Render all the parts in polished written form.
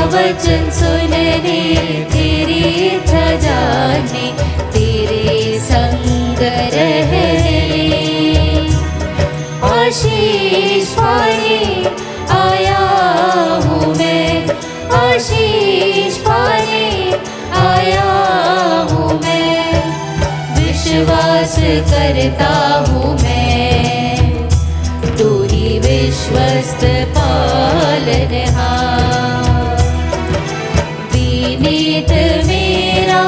वचन सुनने, तेरी इच्छा जानने, तेरे संग रहने। आशीष पाने आया हूँ मैं, आशीष पाने आया हूँ मैं। विश्वास करता हूँ मैं, तू ही विश्वस्त पालनहार। विनीत मेरा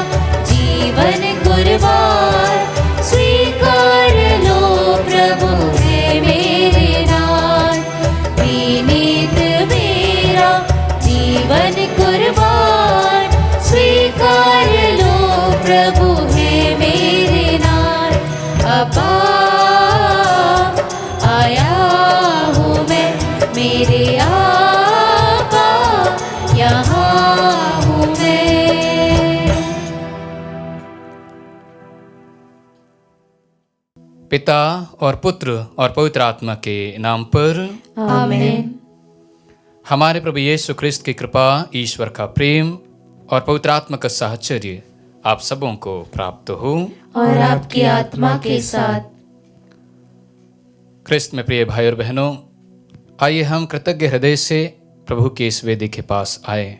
जीवन कुर्बान, स्वीकार लो प्रभु है मेरे नाथ। विनीत मेरा जीवन कुर्बान, स्वीकार लो प्रभु है मेरे नाथ। अब्बा आया हूँ मैं, मेरे आका यहाँ हूँ मैं। पिता और पुत्र और पवित्र आत्मा के नाम पर आमीन। हमारे प्रभु यीशु ख्रिस्त की कृपा, ईश्वर का प्रेम और पवित्र आत्मा का साहचर्य आप सबों को प्राप्त हो और आपकी आत्मा के साथ। ख्रिस्त में प्रिय भाई और बहनों, आइए हम कृतज्ञ हृदय से प्रभु के इस वेदी के पास आए।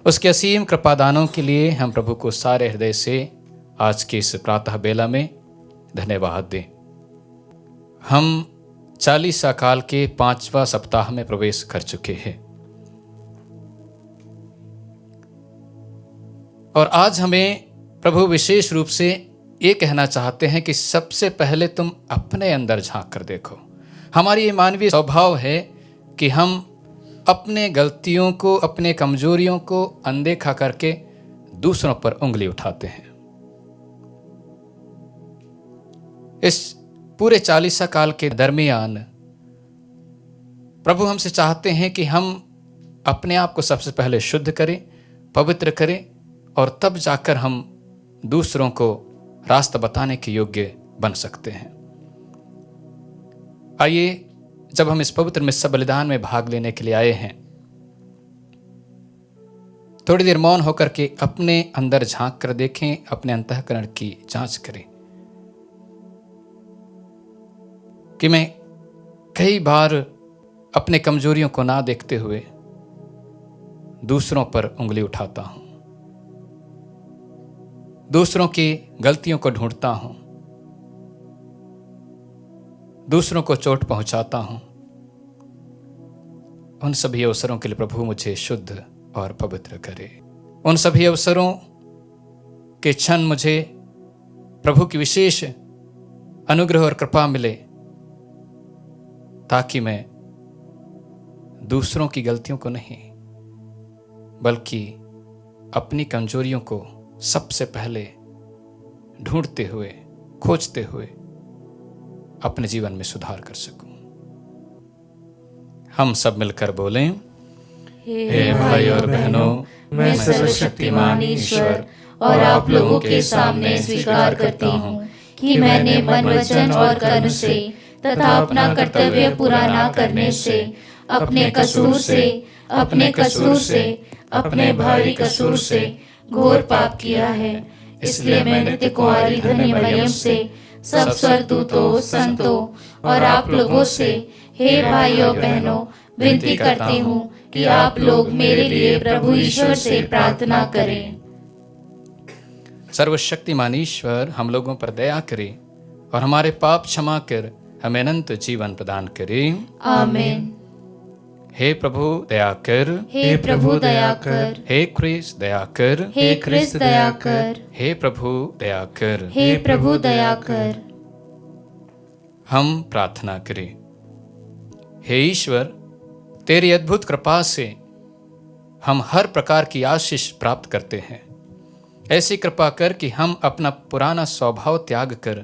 उसके असीम कृपादानों के लिए हम प्रभु को सारे हृदय से आज की इस प्रातः बेला में धन्यवाद दें। हम 40 काल के 5वां सप्ताह में प्रवेश कर चुके हैं और आज हमें प्रभु विशेष रूप से ये कहना चाहते हैं कि सबसे पहले तुम अपने अंदर झांक कर देखो। हमारी ये मानवीय स्वभाव है कि हम अपने गलतियों को, अपने कमजोरियों को अनदेखा करके दूसरों पर उंगली उठाते हैं। इस पूरे 40 काल के दरमियान प्रभु हमसे चाहते हैं कि हम अपने आप को सबसे पहले शुद्ध करें, पवित्र करें और तब जाकर हम दूसरों को रास्ता बताने के योग्य बन सकते हैं। आइए, जब हम इस पवित्र मिस्सा बलिदान में भाग लेने के लिए आए हैं, थोड़ी देर मौन होकर के अपने अंदर झांक कर देखें, अपने अंतःकरण की जांच करें कि मैं कई बार अपने कमजोरियों को ना देखते हुए दूसरों पर उंगली उठाता हूं, दूसरों की गलतियों को ढूंढता हूं, दूसरों को चोट पहुंचाता हूं। उन सभी अवसरों के लिए प्रभु मुझे शुद्ध और पवित्र करे। उन सभी अवसरों के क्षण मुझे प्रभु की विशेष अनुग्रह और कृपा मिले ताकि मैं दूसरों की गलतियों को नहीं बल्कि अपनी कमजोरियों को सबसे पहले ढूंढते हुए, खोजते हुए अपने जीवन में सुधार कर सकूं। हम सब मिलकर बोलें, हे भाई और बहनों, मैं सर्वशक्तिमान ईश्वर और आप लोगों के सामने स्वीकार करती हूँ कि मैंने मन, वचन और कर्म से तथा अपना कर्तव्य पूरा न करने से, अपने कसूर से, अपने भारी कसूर से घोर पाप किया है। इसलिए मैं नित्य कुंवारी धन्य मरियम से, सब स्वर्गदूतों, संतों और आप लोगों से, हे भाइयों बहनों, विनती करती हूँ कि आप लोग मेरे लिए प्रभु ईश्वर से प्रार्थना करें। सर्वशक्तिमान ईश्वर हम लोगों पर दया करे और हमारे पाप क्षमा कर हमें अनंत जीवन प्रदान करे। आमीन। हे प्रभु दया कर, हे प्रभु दया कर, हे ख्रिस्त दया कर, हे ख्रिस्त दया कर, हे प्रभु दया कर। हे प्रभु दया कर। हम प्रार्थना करें। हे ईश्वर, तेरी अद्भुत कृपा से हम हर प्रकार की आशीष प्राप्त करते हैं। ऐसी कृपा कर कि हम अपना पुराना स्वभाव त्याग कर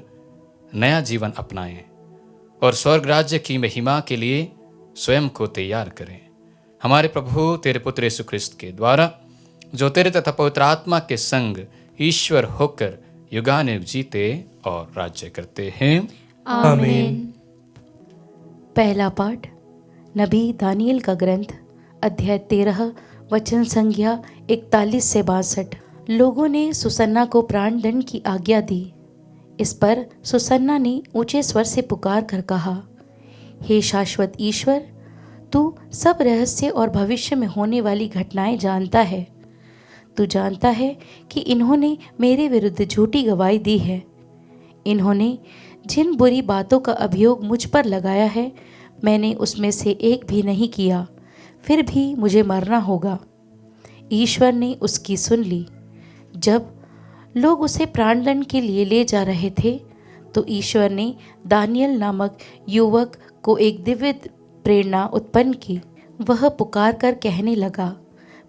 नया जीवन अपनाएं और स्वर्ग राज्य की महिमा के लिए स्वयं को तैयार करें। हमारे प्रभु तेरे पुत्र यीशु ख्रिस्त के द्वारा, जो तेरे तथा पवित्र आत्मा के संग ईश्वर होकर युगानुयुग जीते और राज्य करते हैं। आमीन। पहला पाठ नबी दानियल का ग्रंथ, अध्याय 13 वचन संख्या 41 से 62। लोगों ने सुसन्ना को प्राणदंड की आज्ञा दी। इस पर सुसन्ना ने ऊंचे स्वर से पुकार कर कहा, हे शाश्वत ईश्वर, तू सब रहस्य और भविष्य में होने वाली घटनाएं जानता है। तू जानता है कि इन्होंने मेरे विरुद्ध झूठी गवाही दी है। इन्होंने जिन बुरी बातों का अभियोग मुझ पर लगाया है, मैंने उसमें से एक भी नहीं किया, फिर भी मुझे मरना होगा। ईश्वर ने उसकी सुन ली। जब लोग उसे प्राणदंड के लिए ले जा रहे थे, तो ईश्वर ने दानियल नामक युवक को एक दिव्य प्रेरणा उत्पन्न की। वह पुकार कर कहने लगा,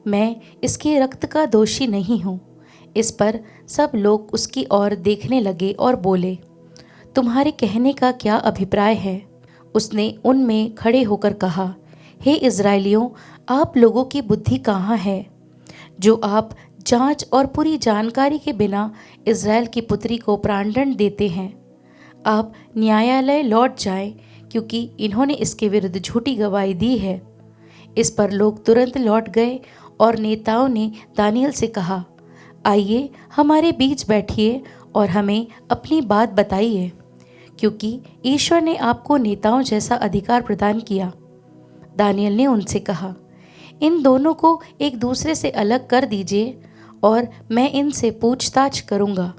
मैं इसके रक्त का दोषी नहीं हूँ। इस पर सब लोग उसकी ओर देखने लगे और बोले, तुम्हारे कहने का क्या अभिप्राय है? उसने उनमें खड़े होकर कहा, हे इज़राइलियों, आप लोगों की बुद्धि कहाँ है, जो आप जांच और पूरी जानकारी के बिना इज़राइल की पुत्री को प्राणदंड देते हैं। आप न्यायालय लौट जाएं, क्योंकि इन्होंने इसके विरुद्ध झूठी गवाही दी है। इस पर लोग तुरंत लौट गए और नेताओं ने दानियल से कहा, आइए हमारे बीच बैठिए और हमें अपनी बात बताइए, क्योंकि ईश्वर ने आपको नेताओं जैसा अधिकार प्रदान किया। दानियल ने उनसे कहा, इन दोनों को एक दूसरे से अलग कर दीजिए और मैं इनसे पूछताछ करूंगा।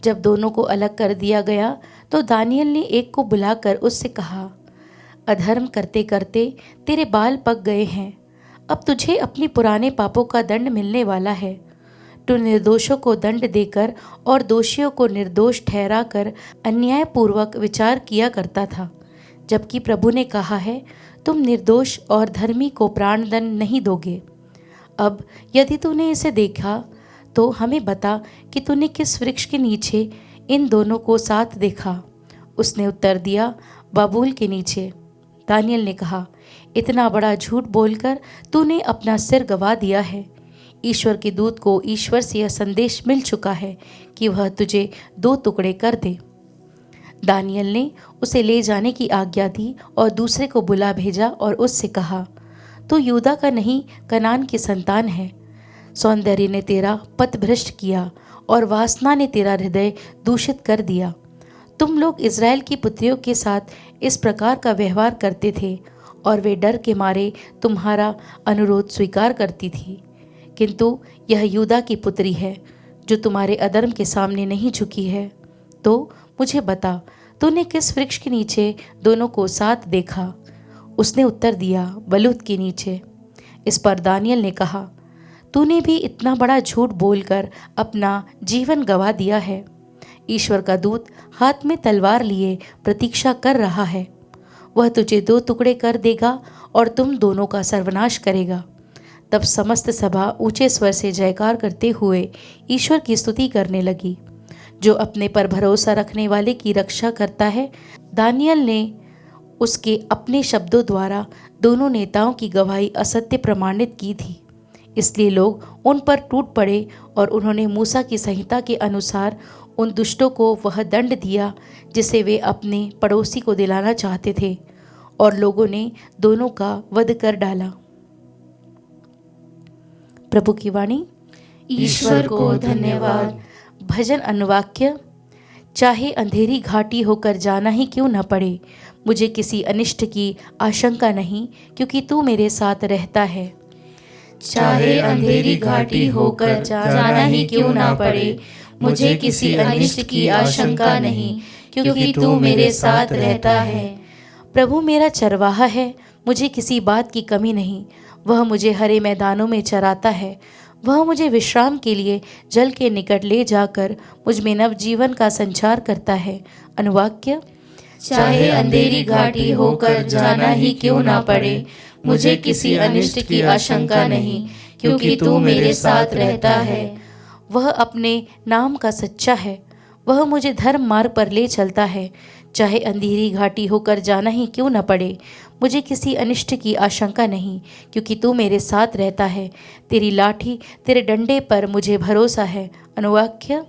जब दोनों को अलग कर दिया गया, तो दानियल ने एक को बुलाकर उससे कहा, अधर्म करते करते तेरे बाल पक गए हैं। अब तुझे अपनी पुराने पापों का दंड मिलने वाला है। तू निर्दोषों को दंड देकर और दोषियों को निर्दोष ठहराकर अन्यायपूर्वक विचार किया करता था, जबकि प्रभु ने कहा है, तुम निर्दोष और धर्मी को प्राणदंड नहीं दोगे। अब यदि तूने इसे देखा, तो हमें बता कि तूने किस वृक्ष के नीचे इन दोनों को साथ देखा। उसने उत्तर दिया, बाबूल के नीचे। दानियल ने कहा, इतना बड़ा झूठ बोलकर तूने अपना सिर गवा दिया है। ईश्वर के दूत को ईश्वर से यह संदेश मिल चुका है कि वह तुझे 2 टुकड़े कर दे। दानियल ने उसे ले जाने की आज्ञा दी और दूसरे को बुला भेजा और उससे कहा, तू यूदा का नहीं, कनान की संतान है। सौंदर्य ने तेरा पथभ्रष्ट किया और वासना ने तेरा हृदय दूषित कर दिया। तुम लोग इज़राइल की पुत्रियों के साथ इस प्रकार का व्यवहार करते थे और वे डर के मारे तुम्हारा अनुरोध स्वीकार करती थी। किंतु यह यूदा की पुत्री है, जो तुम्हारे अधर्म के सामने नहीं झुकी है। तो मुझे बता, तूने किस वृक्ष के नीचे दोनों को साथ देखा? उसने उत्तर दिया, बलूत के नीचे। इस पर दानियल ने कहा, तूने भी इतना बड़ा झूठ बोलकर अपना जीवन गंवा दिया है। ईश्वर का दूत हाथ में तलवार लिए प्रतीक्षा कर रहा है। वह तुझे 2 टुकड़े कर देगा और तुम दोनों का सर्वनाश करेगा। तब समस्त सभा ऊंचे स्वर से जयकार करते हुए ईश्वर की स्तुति करने लगी, जो अपने पर भरोसा रखने वाले की रक्षा करता है। दानियल ने उसके अपने शब्दों द्वारा दोनों नेताओं की गवाही असत्य प्रमाणित की थी, इसलिए लोग उन पर टूट पड़े और उन्होंने मूसा की संहिता के अनुसार उन दुष्टों को वह दंड दिया जिसे वे अपने पड़ोसी को दिलाना चाहते थे, और लोगों ने दोनों का वध कर डाला। प्रभु की वाणी। ईश्वर को धन्यवाद। भजन अनुवाक्य। चाहे अंधेरी घाटी होकर जाना ही क्यों न पड़े, मुझे किसी अनिष्ट की आशंका नहीं, क्योंकि तू मेरे साथ रहता है। चाहे अंधेरी घाटी होकर जाना ही क्यों ना पड़े, मुझे किसी अनिष्ट की आशंका नहीं, क्योंकि तू मेरे साथ रहता है। प्रभु मेरा चरवाहा है, मुझे किसी बात की कमी नहीं। वह मुझे हरे मैदानों में चराता है। वह मुझे विश्राम के लिए जल के निकट ले जाकर मुझ में नवजीवन का संचार करता है। अनुवाक्य। चाहे अंधेरी घाटी होकर जाना ही क्यों ना पड़े, मुझे किसी अनिष्ट की आशंका नहीं, क्योंकि तू मेरे साथ रहता है। वह अपने नाम का सच्चा है, वह मुझे धर्म मार्ग पर ले चलता है। चाहे अंधेरी घाटी होकर जाना ही क्यों न पड़े, मुझे किसी अनिष्ट की आशंका नहीं, क्योंकि तू मेरे साथ रहता है। तेरी लाठी तेरे डंडे पर मुझे भरोसा है। अनुवाक्य।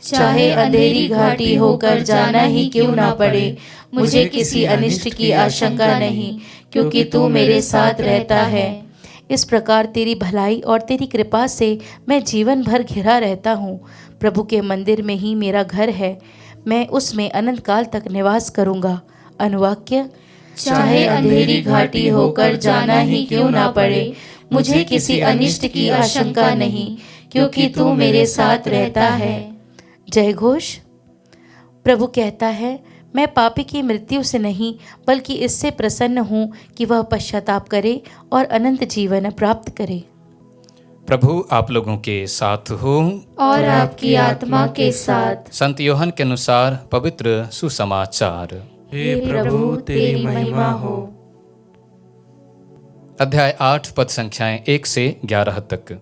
चाहे अंधेरी घाटी होकर जाना ही क्यों ना पड़े, मुझे किसी अनिष्ट की आशंका नहीं, क्योंकि तू मेरे साथ रहता है। इस प्रकार तेरी भलाई और तेरी कृपा से मैं जीवन भर घिरा रहता हूँ। प्रभु के मंदिर में ही मेरा घर है, मैं उसमें अनंत काल तक निवास करूँगा। अनुवाक्य: चाहे अंधेरी घाटी होकर जाना ही क्यों ना पड़े, मुझे किसी अनिष्ट की आशंका नहीं, क्योंकि तू मेरे साथ रहता है। जय घोष। प्रभु कहता है, मैं पापी की मृत्यु से नहीं बल्कि इससे प्रसन्न हूँ कि वह पश्चाताप करे और अनंत जीवन प्राप्त करे। प्रभु आप लोगों के साथ हो और आपकी आत्मा के साथ। संत योहन के अनुसार पवित्र सुसमाचार। हे प्रभु तेरी महिमा हो। अध्याय 8 पद संख्याएं 1 से 11 तक।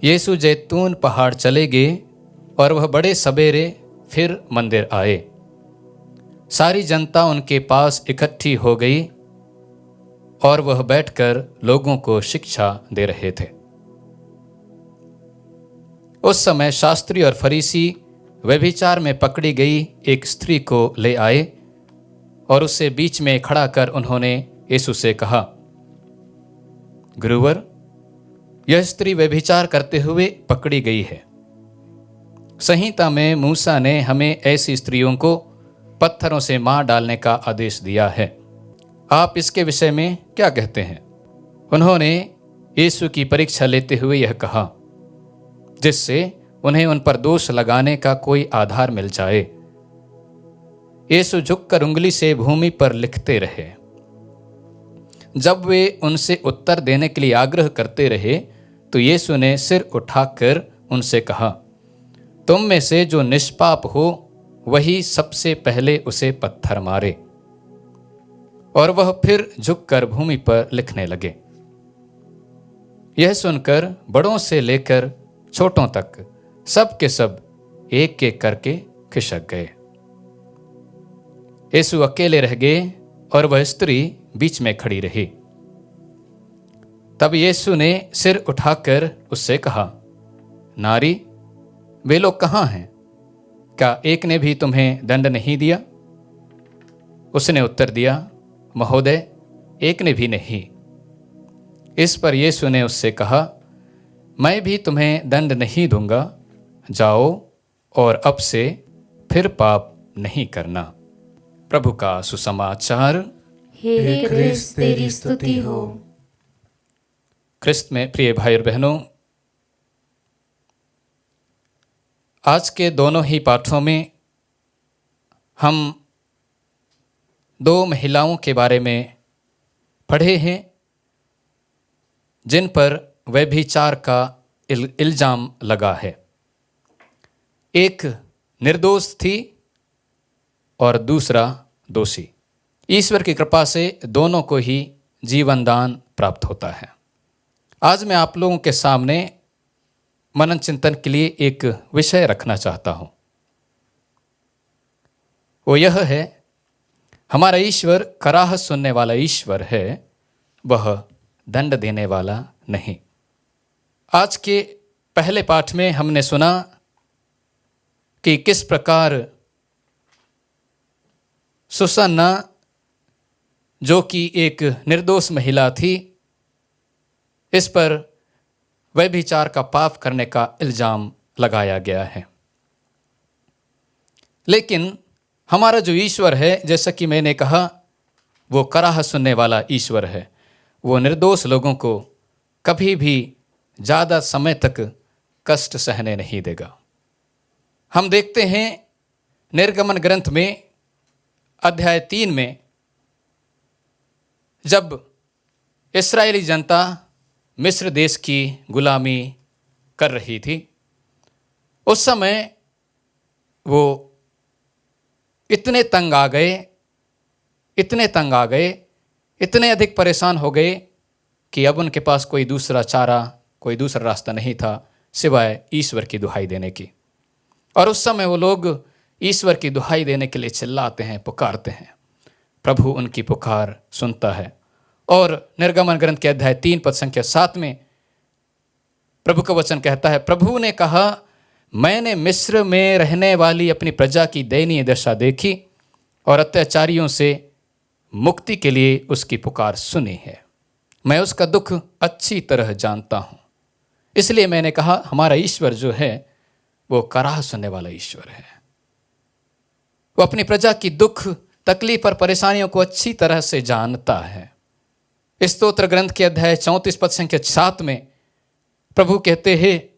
यीशु जैतून पहाड़ चले गए और वह बड़े सवेरे फिर मंदिर आए। सारी जनता उनके पास इकट्ठी हो गई और वह बैठकर लोगों को शिक्षा दे रहे थे। उस समय शास्त्री और फरीसी व्यभिचार में पकड़ी गई एक स्त्री को ले आए और उसे बीच में खड़ा कर उन्होंने यीशु से कहा, गुरुवर, यह स्त्री व्यभिचार करते हुए पकड़ी गई है। संहिता में मूसा ने हमें ऐसी स्त्रियों को पत्थरों से मार डालने का आदेश दिया है। आप इसके विषय में क्या कहते हैं? उन्होंने यीशु की परीक्षा लेते हुए यह कहा, जिससे उन्हें उन पर दोष लगाने का कोई आधार मिल जाए। यीशु झुककर उंगली से भूमि पर लिखते रहे। जब वे उनसे उत्तर देने के लिए आग्रह करते रहे तो यीशु ने सिर उठाकर उनसे कहा, तुम में से जो निष्पाप हो वही सबसे पहले उसे पत्थर मारे। और वह फिर झुककर भूमि पर लिखने लगे। यह सुनकर बड़ों से लेकर छोटों तक सब के सब एक एक करके खिसक गए। यीशु अकेले रह गए और वह स्त्री बीच में खड़ी रही। तब यीशु ने सिर उठाकर उससे कहा, नारी, वे लोग कहाँ हैं? क्या एक ने भी तुम्हें दंड नहीं दिया? उसने उत्तर दिया, महोदय, एक ने भी नहीं। इस पर यीशु ने उससे कहा, मैं भी तुम्हें दंड नहीं दूंगा, जाओ और अब से फिर पाप नहीं करना। प्रभु का सुसमाचार। हे क्रिस्त तेरी स्तुति हो। क्रिस्त में प्रिय भाई और बहनों, आज के दोनों ही पाठों में हम दो महिलाओं के बारे में पढ़े हैं जिन पर व्यभिचार का इल्जाम लगा है। एक निर्दोष थी और दूसरा दोषी। ईश्वर की कृपा से दोनों को ही जीवन दान प्राप्त होता है। आज मैं आप लोगों के सामने मनन चिंतन के लिए एक विषय रखना चाहता हूं। वो यह है, हमारा ईश्वर कराह सुनने वाला ईश्वर है, वह दंड देने वाला नहीं। आज के पहले पाठ में हमने सुना कि किस प्रकार सुसन्ना, जो कि एक निर्दोष महिला थी, इस पर व्यभिचार का पाप करने का इल्जाम लगाया गया है। लेकिन हमारा जो ईश्वर है, जैसा कि मैंने कहा, वो कराह सुनने वाला ईश्वर है। वो निर्दोष लोगों को कभी भी ज़्यादा समय तक कष्ट सहने नहीं देगा। हम देखते हैं निर्गमन ग्रंथ में अध्याय 3 में, जब इस्राएली जनता मिस्र देश की गुलामी कर रही थी, उस समय वो इतने तंग आ गए, इतने अधिक परेशान हो गए कि अब उनके पास कोई दूसरा चारा, कोई दूसरा रास्ता नहीं था सिवाय ईश्वर की दुहाई देने की। और उस समय वो लोग ईश्वर की दुहाई देने के लिए चिल्लाते हैं, पुकारते हैं। प्रभु उनकी पुकार सुनता है। और निर्गमन ग्रंथ के अध्याय 3 पद संख्या 7 में प्रभु का वचन कहता है, प्रभु ने कहा, मैंने मिस्र में रहने वाली अपनी प्रजा की दयनीय दशा देखी और अत्याचारियों से मुक्ति के लिए उसकी पुकार सुनी है। मैं उसका दुख अच्छी तरह जानता हूँ। इसलिए मैंने कहा हमारा ईश्वर जो है वो कराह सुनने वाला ईश्वर है। वो अपनी प्रजा की दुख तकलीफ और परेशानियों को अच्छी तरह से जानता है। इस स्तोत्र ग्रंथ के अध्याय 34 पद संख्या 7 में प्रभु कहते हैं,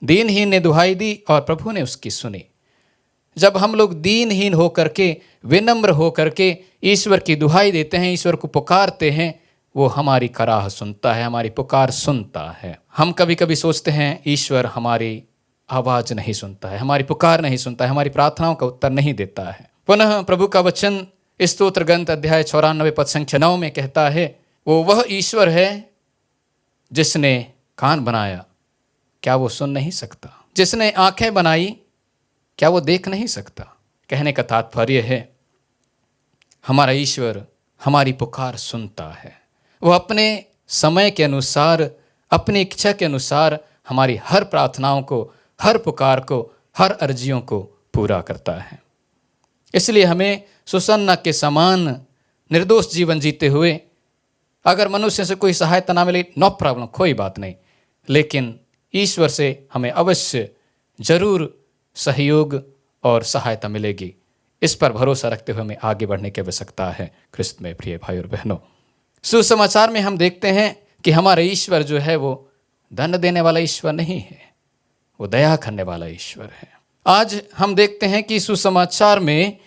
दीनहीन ने दुहाई दी और प्रभु ने उसकी सुनी। जब हम लोग दीनहीन होकर के, विनम्र होकर के ईश्वर की दुहाई देते हैं, ईश्वर को पुकारते हैं, वो हमारी कराह सुनता है, हमारी पुकार सुनता है। हम कभी कभी सोचते हैं ईश्वर हमारी आवाज नहीं सुनता है, हमारी पुकार नहीं सुनता है, हमारी प्रार्थनाओं का उत्तर नहीं देता है। पुनः प्रभु का वचन इस स्तोत्र ग्रंथ अध्याय 94 पद संख्या 9 में कहता है, वो वह ईश्वर है जिसने कान बनाया, क्या वो सुन नहीं सकता? जिसने आंखें बनाई, क्या वो देख नहीं सकता? कहने का तात्पर्य है हमारा ईश्वर हमारी पुकार सुनता है। वो अपने समय के अनुसार, अपनी इच्छा के अनुसार हमारी हर प्रार्थनाओं को, हर पुकार को, हर अर्जियों को पूरा करता है। इसलिए हमें सुसन्ना के समान निर्दोष जीवन जीते हुए, अगर मनुष्य से कोई सहायता ना मिले, नो प्रॉब्लम, कोई बात नहीं, लेकिन ईश्वर से हमें अवश्य जरूर सहयोग और सहायता मिलेगी। इस पर भरोसा रखते हुए हमें आगे बढ़ने की आवश्यकता है। ख्रिस्त में प्रिय भाई और बहनों, सुसमाचार में हम देखते हैं कि हमारा ईश्वर जो है वो दंड देने वाला ईश्वर नहीं है, वो दया करने वाला ईश्वर है। आज हम देखते हैं कि सुसमाचार में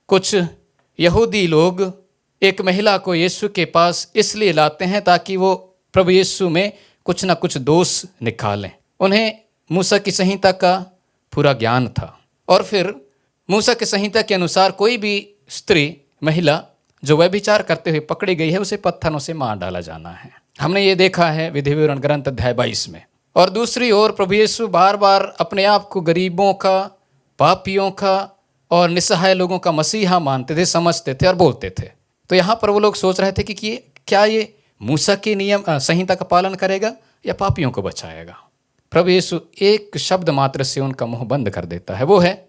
कुछ यहूदी लोग एक महिला को यीशु के पास इसलिए लाते हैं ताकि वो प्रभु यीशु में कुछ ना कुछ दोष निकालें। उन्हें मूसा की संहिता का पूरा ज्ञान था और फिर मूसा की संहिता के अनुसार कोई भी स्त्री, महिला जो व्यभिचार करते हुए पकड़ी गई है, उसे पत्थरों से मार डाला जाना है। हमने ये देखा है विधि विवरण ग्रंथ अध्याय 22 में। और दूसरी ओर प्रभु यीशु बार बार अपने आप को गरीबों का, पापियों का और निसहाय लोगों का मसीहा मानते थे, समझते थे और बोलते थे। तो यहाँ पर वो लोग सोच रहे थे कि क्या ये मूसा के नियम संहिता का पालन करेगा या पापियों को बचाएगा। प्रभु यीशु एक शब्द मात्र से उनका मुंह बंद कर देता है, वो है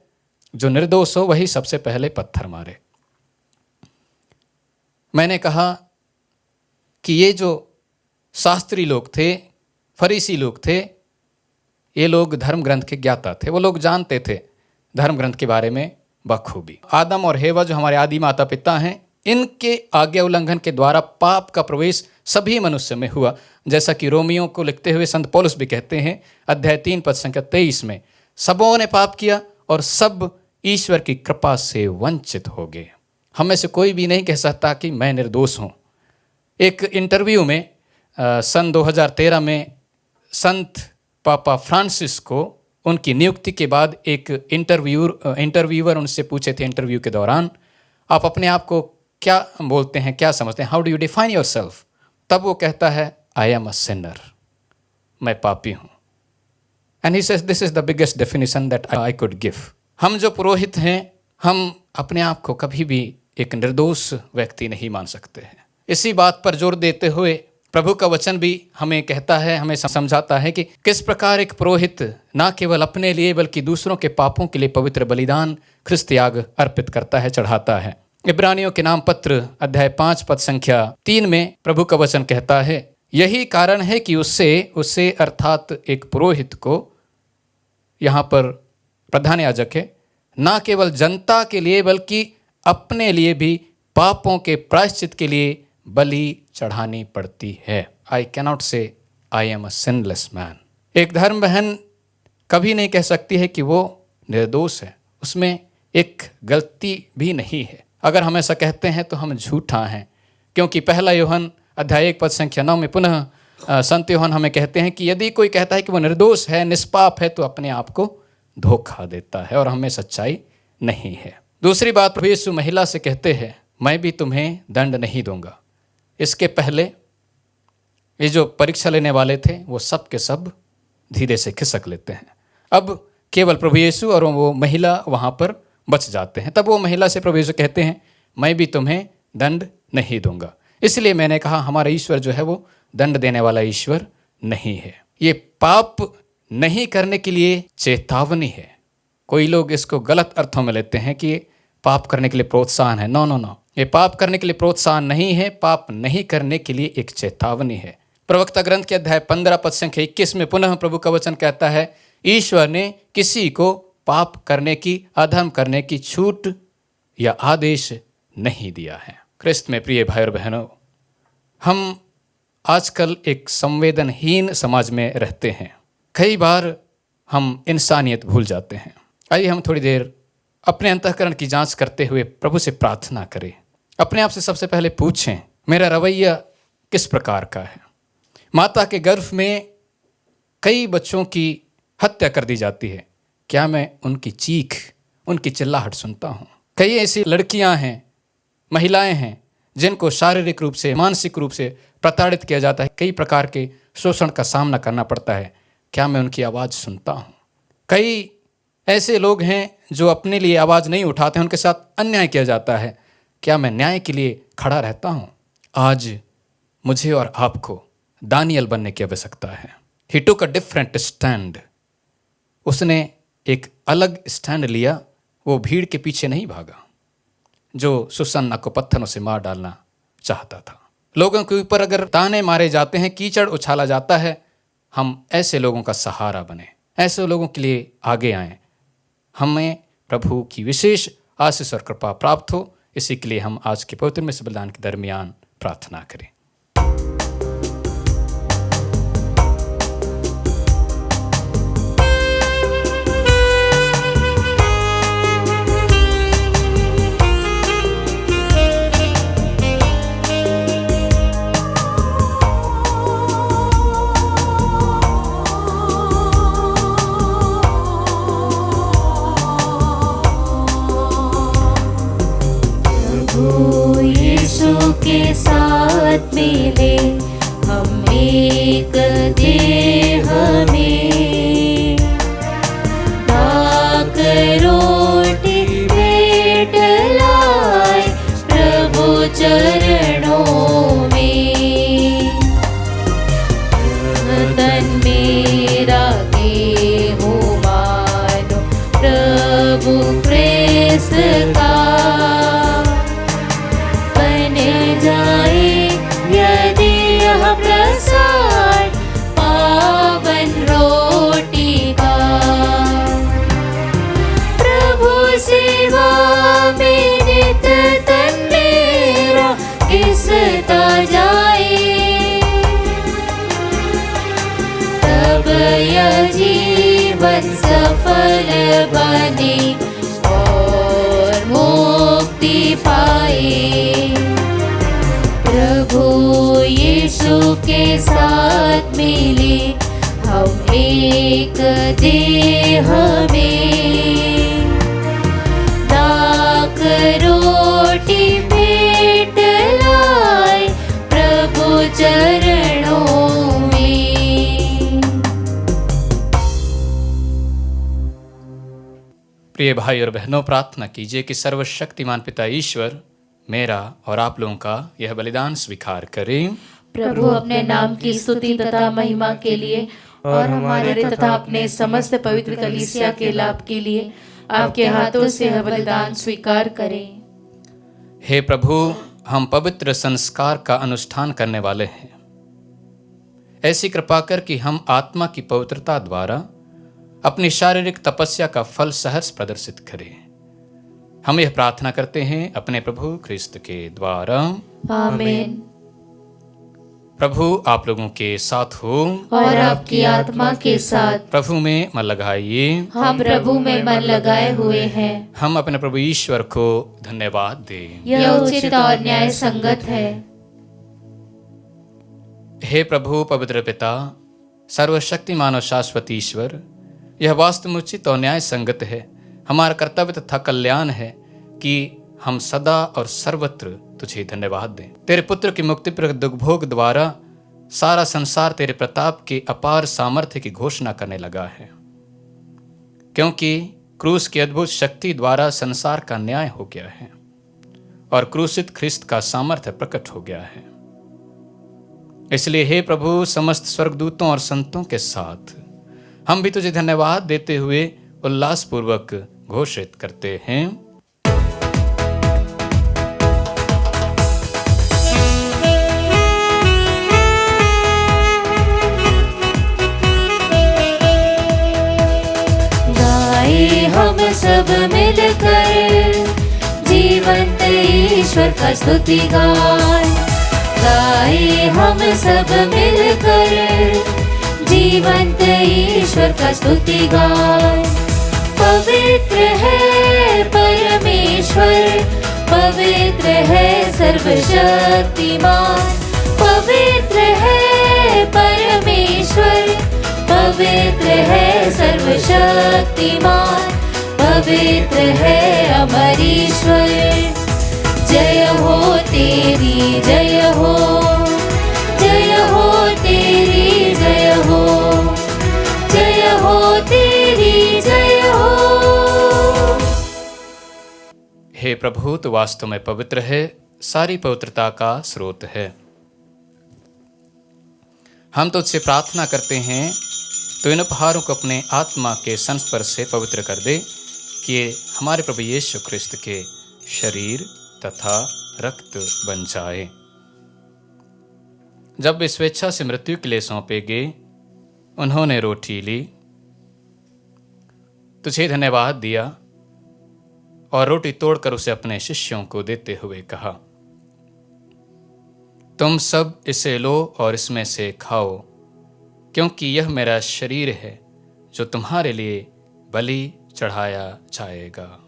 जो निर्दोष हो वही सबसे पहले पत्थर मारे। मैंने कहा कि ये जो शास्त्री लोग थे, फरीसी लोग थे, ये लोग धर्म ग्रंथ के ज्ञाता थे। वो लोग जानते थे धर्म ग्रंथ के बारे में बखूबी। आदम और हेवा जो हमारे आदि माता पिता हैं, इनके आज्ञा उल्लंघन के द्वारा पाप का प्रवेश सभी मनुष्य में हुआ। जैसा कि रोमियों को लिखते हुए संत पौलुस भी कहते हैं अध्याय 3 पद संख्या 23 में, सबों ने पाप किया और सब ईश्वर की कृपा से वंचित हो गए। हम में से कोई भी नहीं कह सकता कि मैं निर्दोष हूँ। एक इंटरव्यू में सन 2013 में संत पापा फ्रांसिस को उनकी नियुक्ति के बाद एक इंटरव्यूअर उनसे पूछे थे इंटरव्यू के दौरान, आप अपने आप को क्या बोलते हैं, क्या समझते हैं, how do you define your self? तब वो कहता है आई एम अ सिनर, मैं पापी हूँ। And he says this is the biggest definition that I could give. हम जो पुरोहित हैं, हम अपने आप को कभी भी एक निर्दोष व्यक्ति नहीं मान सकते हैं। इसी बात पर जोर देते हुए प्रभु का वचन भी हमें कहता है, हमें समझाता है कि किस प्रकार एक पुरोहित ना केवल अपने लिए बल्कि दूसरों के पापों के लिए पवित्र बलिदान, ख्रिस्त याग अर्पित करता है, चढ़ाता है। इब्रानियों के नाम पत्र अध्याय 5 पद संख्या 3 में प्रभु का वचन कहता है, यही कारण है कि उससे अर्थात एक पुरोहित को, यहाँ पर प्रधान याजक है, ना केवल जनता के लिए बल्कि अपने लिए भी पापों के प्रायश्चित के लिए बलि चढ़ानी पड़ती है। I cannot say I am a sinless man. एक धर्म बहन कभी नहीं कह सकती है कि वो निर्दोष है, उसमें एक गलती भी नहीं है। अगर हम ऐसा कहते हैं तो हम झूठा हैं, क्योंकि पहला यूहन्ना अध्याय 1 पद संख्या 9 में पुनः संत यूहन्ना हमें कहते हैं कि यदि कोई कहता है कि वो निर्दोष है, निष्पाप है, तो अपने आप को धोखा देता है और हमें सच्चाई नहीं है। दूसरी बात, प्रभु यीशु महिला से कहते हैं मैं भी तुम्हें दंड नहीं दूंगा। इसके पहले ये जो परीक्षा लेने वाले थे वो सब के सब धीरे से खिसक लेते हैं। अब केवल प्रभु यीशु और वो महिला वहाँ पर बच जाते हैं। तब वो महिला से प्रभु यीशु कहते हैं मैं भी तुम्हें दंड नहीं दूंगा। इसलिए मैंने कहा हमारा ईश्वर जो है वो दंड देने वाला ईश्वर नहीं है। ये पाप नहीं करने के लिए चेतावनी है। कोई लोग इसको गलत अर्थों में लेते हैं कि पाप करने के लिए प्रोत्साहन है। नो नो नो, ये पाप करने के लिए प्रोत्साहन नहीं है, पाप नहीं करने के लिए एक चेतावनी है। प्रवक्ता ग्रंथ के अध्याय 15 पद संख्या 21 में पुनः प्रभु का वचन कहता है, ईश्वर ने किसी को पाप करने की, अधर्म करने की छूट या आदेश नहीं दिया है। क्रिस्त में प्रिय भाई और बहनों, हम आजकल एक संवेदनहीन समाज में रहते हैं। कई बार हम इंसानियत भूल जाते हैं। आइए हम थोड़ी देर अपने अंतःकरण की जांच करते हुए प्रभु से प्रार्थना करें। अपने आप से सबसे पहले पूछें, मेरा रवैया किस प्रकार का है? माता के गर्भ में कई बच्चों की हत्या कर दी जाती है, क्या मैं उनकी चीख, उनकी चिल्लाहट सुनता हूँ? कई ऐसी लड़कियाँ हैं, महिलाएं हैं जिनको शारीरिक रूप से, मानसिक रूप से प्रताड़ित किया जाता है, कई प्रकार के शोषण का सामना करना पड़ता है, क्या मैं उनकी आवाज़ सुनता हूँ? कई ऐसे लोग हैं जो अपने लिए आवाज़ नहीं उठाते हैं, उनके साथ अन्याय किया जाता है, क्या मैं न्याय के लिए खड़ा रहता हूँ? आज मुझे और आपको दानियल बनने की आवश्यकता है। ही टुक अ डिफरेंट स्टैंड। उसने एक अलग स्टैंड लिया, वो भीड़ के पीछे नहीं भागा जो सुसन्ना को पत्थरों से मार डालना चाहता था। लोगों के ऊपर अगर ताने मारे जाते हैं, कीचड़ उछाला जाता है, हम ऐसे लोगों का सहारा बने, ऐसे लोगों के लिए आगे आएं, हमें प्रभु की विशेष आशीष और कृपा प्राप्त हो। इसी के लिए हम आज के पवित्र मिस बलिदान के दरमियान प्रार्थना करें। के साथ मिले हम एक देह में, डाक रोटी भेंट लाए प्रभु चरणों में। तन मेरा गेहूं मानो प्रभु प्रेस का जाए, यदि यह प्रसाद पावन रोटी का। प्रभु सेवा में नित तन मेरा घिसता जाए, तब यह जीवन सफल बने और मुक्ति पाए। प्रभु यीशु के साथ मिले हम एक देह में, डाक रोटी भेंट लाए प्रभु चरणों में। प्रिय भाई और बहनों, प्रार्थना कीजिए कि सर्वशक्तिमान पिता ईश्वर मेरा और आप लोगों का यह बलिदान स्वीकार करें। प्रभु अपने नाम की स्तुति तथा महिमा के लिए और हमारे तथा अपने समस्त पवित्र कलीसिया के लाभ के लिए आपके हाथों से यह बलिदान स्वीकार करें। हे प्रभु, हम पवित्र संस्कार का अनुष्ठान करने वाले हैं। ऐसी कृपा कर कि हम आत्मा की पवित्रता द्वारा अपनी शारीरिक तपस्या का फल सहर्ष प्रदर्शित करें। हम यह प्रार्थना करते हैं अपने प्रभु ख्रिस्त के द्वारा, आमीन। प्रभु आप लोगों के साथ हो और आपकी आत्मा के साथ। प्रभु में मन लगाइए। हम प्रभु में मन लगाए हुए हैं। हम अपने प्रभु ईश्वर को धन्यवाद दें। यह उचित और न्याय संगत है। हे प्रभु पवित्र पिता, सर्वशक्तिमान और शाश्वत ईश्वर, यह वास्तवोचित और न्याय संगत है, हमारा कर्तव्य तथा कल्याण है कि हम सदा और सर्वत्र तुझे धन्यवाद दें। तेरे पुत्र की मुक्तिप्रद दुर्भोग द्वारा सारा संसार तेरे प्रताप के अपार सामर्थ्य की घोषणा करने लगा है, क्योंकि क्रूस की अद्भुत शक्ति द्वारा संसार का न्याय हो गया है और क्रूसित ख्रिस्त का सामर्थ्य प्रकट हो गया है। इसलिए हे प्रभु, समस्त स्वर्गदूतों और संतों के साथ हम भी तुझे धन्यवाद देते हुए उल्लासपूर्वक घोषित करते हैं। सब मिलकर जीवंत ईश्वर का स्तुति गाए हम सब मिलकर जीवंत ईश्वर का स्तुति गाए। पवित्र है परमेश्वर, पवित्र है सर्वशक्तिमान, पवित्र है परमेश्वर, पवित्र है सर्वशक्तिमान, पवित्र है अमर ईश्वर। जय हो तेरी जय हो, जय हो तेरी जय हो, जय हो तेरी जय हो। हे प्रभु, तू वास्तव में पवित्र है, सारी पवित्रता का स्रोत है। हम तुझसे प्रार्थना करते हैं तो इन उपहारों को अपने आत्मा के संस्पर्श से पवित्र कर दे कि ये हमारे प्रभु यीशु ख्रिस्त के शरीर तथा रक्त बन जाए। जब वे स्वेच्छा से मृत्यु के लिए सौंपे गए, उन्होंने रोटी ली, तुझे धन्यवाद दिया और रोटी तोड़कर उसे अपने शिष्यों को देते हुए कहा, तुम सब इसे लो और इसमें से खाओ, क्योंकि यह मेरा शरीर है जो तुम्हारे लिए बलि चढ़ाया जाएगा।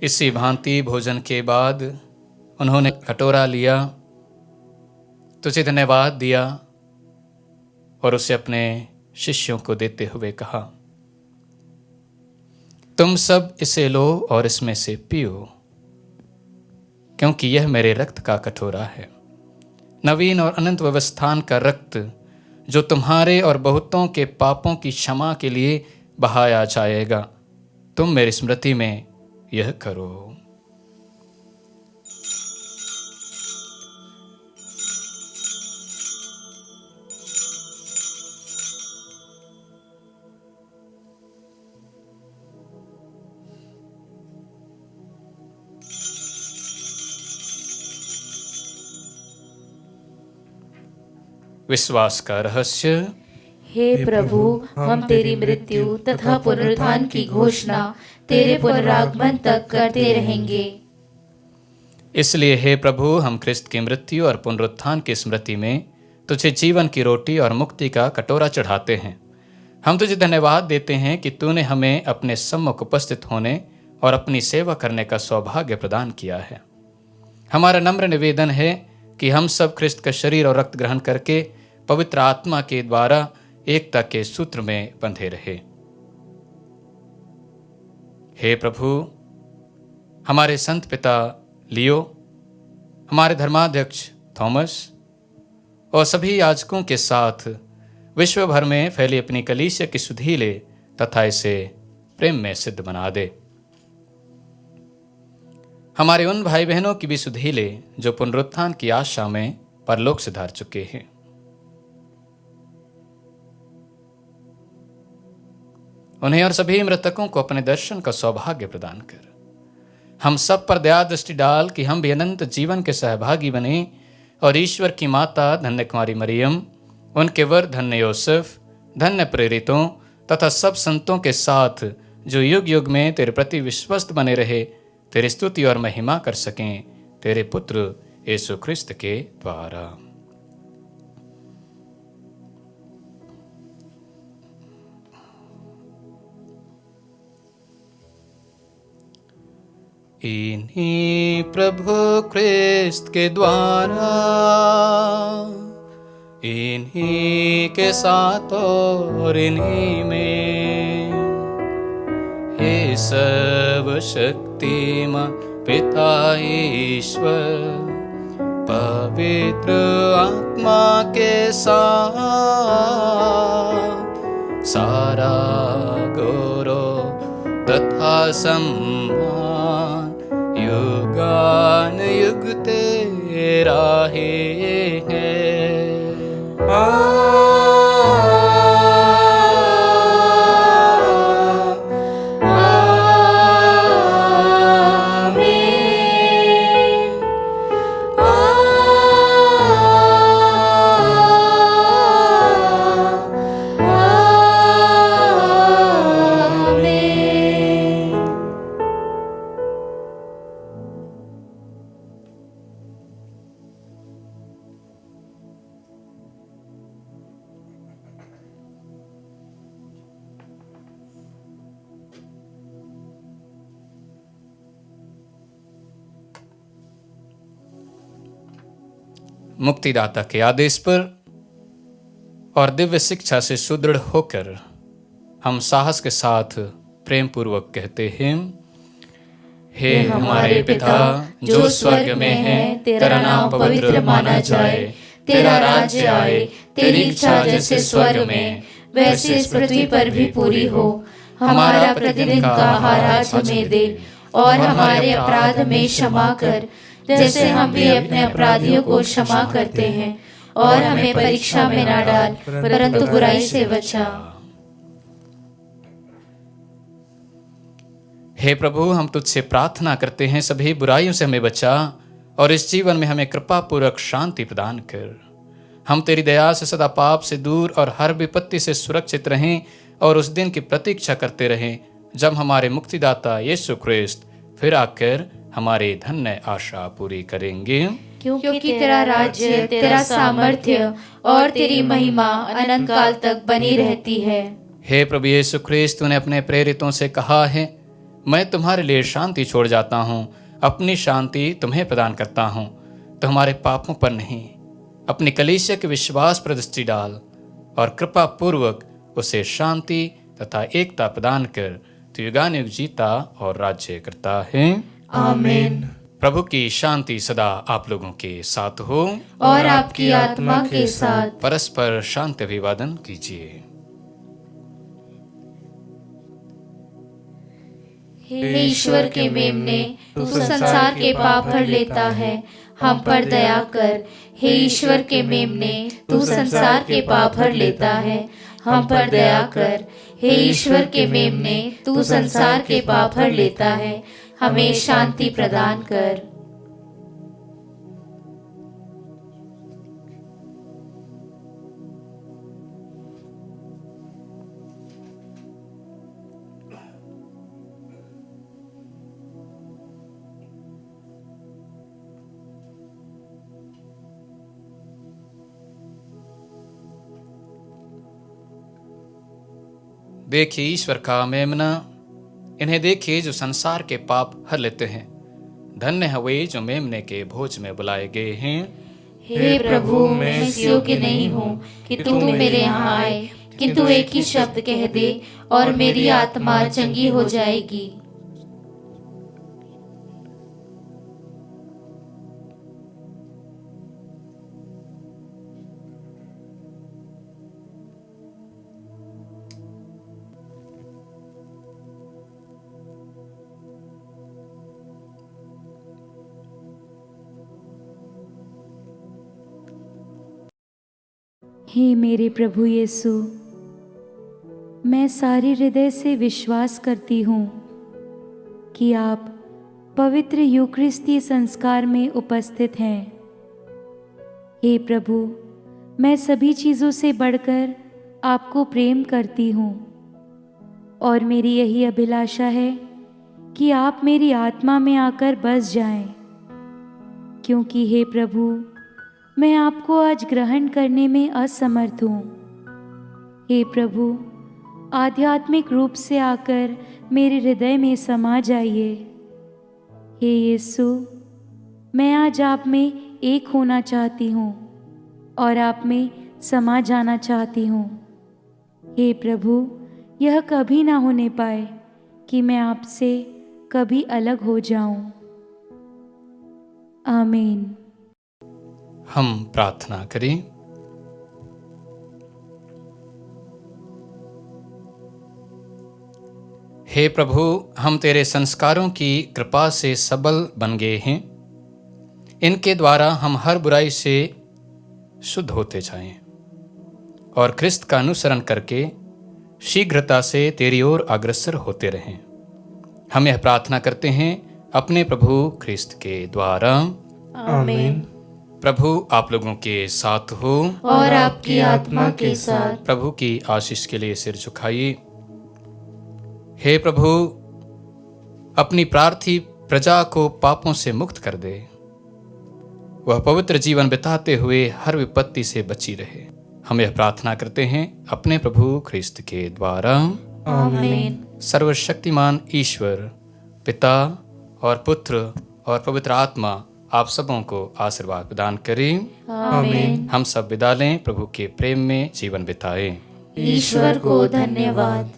इसी भांति भोजन के बाद उन्होंने कटोरा लिया, तुझे धन्यवाद दिया और उसे अपने शिष्यों को देते हुए कहा, तुम सब इसे लो और इसमें से पियो, क्योंकि यह मेरे रक्त का कटोरा है, नवीन और अनंत व्यवस्थान का रक्त, जो तुम्हारे और बहुतों के पापों की क्षमा के लिए बहाया जाएगा। तुम मेरी स्मृति में यह करो। विश्वास का रहस्य। हे प्रभु, हम तेरी मृत्यु तथा पुनरुत्थान की घोषणा तेरे पुनरागमन तक करते रहेंगे। इसलिए हे प्रभु, हम ख्रिस्त की मृत्यु और पुनरुत्थान की स्मृति में तुझे जीवन की रोटी और मुक्ति का कटोरा चढ़ाते हैं। हम तुझे धन्यवाद देते हैं कि तूने हमें अपने सम्मुख उपस्थित होने और अपनी सेवा करने का सौभाग्य प्रदान किया है। हमारा नम्र निवेदन है कि हम सब ख्रिस्त का शरीर और रक्त ग्रहण करके पवित्र आत्मा के द्वारा एकता के सूत्र में बंधे रहे। हे प्रभु, हमारे संत पिता लियो, हमारे धर्माध्यक्ष थॉमस और सभी याजकों के साथ विश्व भर में फैली अपनी कलीसिया की सुधि ले तथा इसे प्रेम में सिद्ध बना दे। हमारे उन भाई बहनों की भी सुधि ले जो पुनरुत्थान की आशा में परलोक सिधार चुके हैं। उन्हें और सभी मृतकों को अपने दर्शन का सौभाग्य प्रदान कर हम सब पर दया दृष्टि डाल कि हम भी अनंत जीवन के सहभागी बने और ईश्वर की माता धन्य कुमारी मरियम, उनके वर धन्य योसेफ, धन्य प्रेरितों तथा सब संतों के साथ जो युग युग में तेरे प्रति विश्वस्त बने रहे, तेरी स्तुति और महिमा कर सकें तेरे पुत्र यीशु ख्रिस्त के द्वारा। इन्हीं प्रभु ख्रिस्त के द्वारा, इन्हीं के साथ और इन्हीं में, हे सर्वशक्तिमान पिता ईश्वर, पवित्र आत्मा के साथ सारा गौरव तथा सम्मान युगानुयुग तेरा ही है। मुक्तिदाता के आदेश पर और दिव्य शिक्षा से सुदृढ़ होकर हम साहस के साथ प्रेम पूर्वक कहते हैं, हे हमारे पिता जो स्वर्ग में है, तेरा नाम पवित्र माना जाए, तेरा राज्य आए, तेरी इच्छा जैसे स्वर्ग में वैसे इस पृथ्वी पर भी पूरी हो। हमारा प्रतिदिन का आहार आज हमें दे, और हमारे अपराध में क्षमा कर जैसे हम भी अपने अपराधियों को क्षमा करते हैं, और हमें परीक्षा में ना डाल परंतु बुराई से बचा। हे प्रभु, हम तुझसे प्रार्थना करते हैं, सभी बुराइयों से हमें बचा और इस जीवन में हमें कृपा पूर्वक शांति प्रदान कर। हम तेरी दया से सदा पाप से दूर और हर विपत्ति से सुरक्षित रहें और उस दिन की प्रतीक्षा करते रहें जब हमारे मुक्तिदाता यीशु ख्रिस्त फिर आकर हमारे धन्य आशा पूरी करेंगे। क्योंकि तेरा राज्य, तेरा सामर्थ्य और तेरी महिमा अनंत काल तक बनी रहती है। हे प्रभु यीशु ख्रिस्त, तूने अपने प्रेरितों से कहा है, मैं तुम्हारे लिए शांति छोड़ जाता हूँ, अपनी शांति तुम्हें प्रदान करता हूँ। तो हमारे पापों पर नहीं, अपनी कलीसिया के विश्वास पर दृष्टि डाल और कृपा पूर्वक उसे शांति तथा एकता प्रदान कर तू युगानुयुग जीता और राज्य करता है। आमीन। प्रभु की शांति सदा आप लोगों के साथ हो और आपकी आत्मा के साथ। परस्पर शांति अभिवादन कीजिए। हे ईश्वर के मेमने, तू संसार के पाप भर लेता है, हम पर दया कर। हे ईश्वर के मेमने, तू संसार के पाप भर लेता है, हम पर दया कर। हे ईश्वर के मेमने, तू संसार के पाप भर लेता है, हमें शांति प्रदान कर। देखिए ईश्वर का मेमना, इन्हें देखिए जो संसार के पाप हर लेते हैं। धन्य है वे जो मेमने के भोज में बुलाए गए हैं। हे प्रभु, मैं इस योग्य नहीं हूँ कि तू मेरे यहाँ आए, किंतु एक ही शब्द कह दे और मेरी आत्मा चंगी हो जाएगी। हे मेरे प्रभु यीशु, मैं सारे हृदय से विश्वास करती हूँ कि आप पवित्र यूकरिस्ती संस्कार में उपस्थित हैं। हे प्रभु, मैं सभी चीज़ों से बढ़कर आपको प्रेम करती हूँ और मेरी यही अभिलाषा है कि आप मेरी आत्मा में आकर बस जाएं, क्योंकि हे प्रभु, मैं आपको आज ग्रहण करने में असमर्थ हूँ। हे प्रभु, आध्यात्मिक रूप से आकर मेरे हृदय में समा जाइए। हे यीशु, मैं आज आप में एक होना चाहती हूँ और आप में समा जाना चाहती हूँ। हे प्रभु, यह कभी ना होने पाए कि मैं आपसे कभी अलग हो जाऊं। आमीन। हम प्रार्थना करें। हे प्रभु, हम तेरे संस्कारों की कृपा से सबल बन गए हैं। इनके द्वारा हम हर बुराई से शुद्ध होते जाएं और ख्रिस्त का अनुसरण करके शीघ्रता से तेरी ओर अग्रसर होते रहें। हम यह प्रार्थना करते हैं अपने प्रभु ख्रिस्त के द्वारा। आमीन। प्रभु आप लोगों के साथ हो और आपकी आत्मा के साथ। प्रभु की आशीष के लिए सिर झुकाइए। हे प्रभु, अपनी प्रार्थी प्रजा को पापों से मुक्त कर दे, वह पवित्र जीवन बिताते हुए हर विपत्ति से बची रहे। हम यह प्रार्थना करते हैं अपने प्रभु ख्रिस्त के द्वारा। आमीन। सर्वशक्तिमान ईश्वर पिता और पुत्र और पवित्र आत्मा आप सबों को आशीर्वाद प्रदान करें। आमीन। हम सब विदा लें, प्रभु के प्रेम में जीवन बिताएं। ईश्वर को धन्यवाद।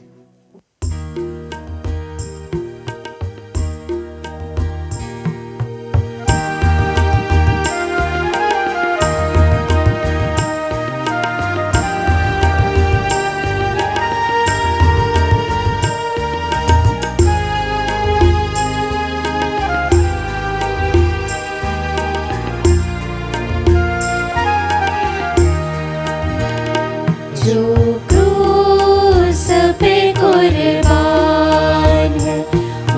जो क्रूस पे कुर्बान है,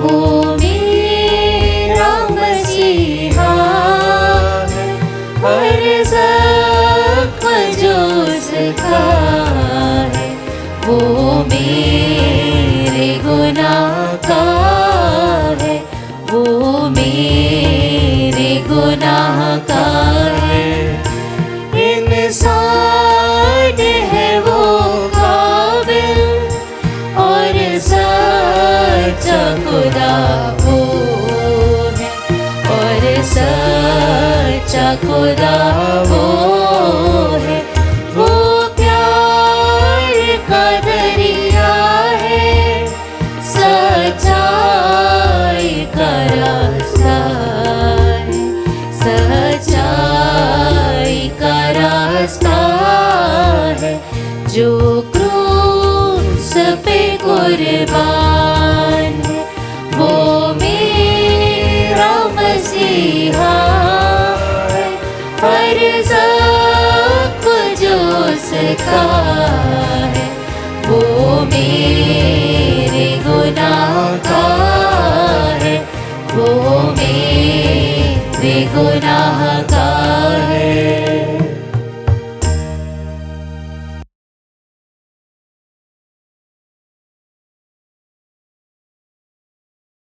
वो मेरा मसीहा है। हर ज़ख्म जो उसका है, वो मेरे गुनाह का है, वो मेरे गुनाह का है। इंसान है वो काबिल और सच्चा खुदा वो है, और सच्चा खुदा वो है। वो प्यार का दरिया है, सच्चाई का रास्ता है, सच्चाई का रास्ता है। जो क्रूस पे कुर्बान है, वो मेरा मसीहा है। हर ज़ख्म जो उसका है, वो मेरे गुनाह का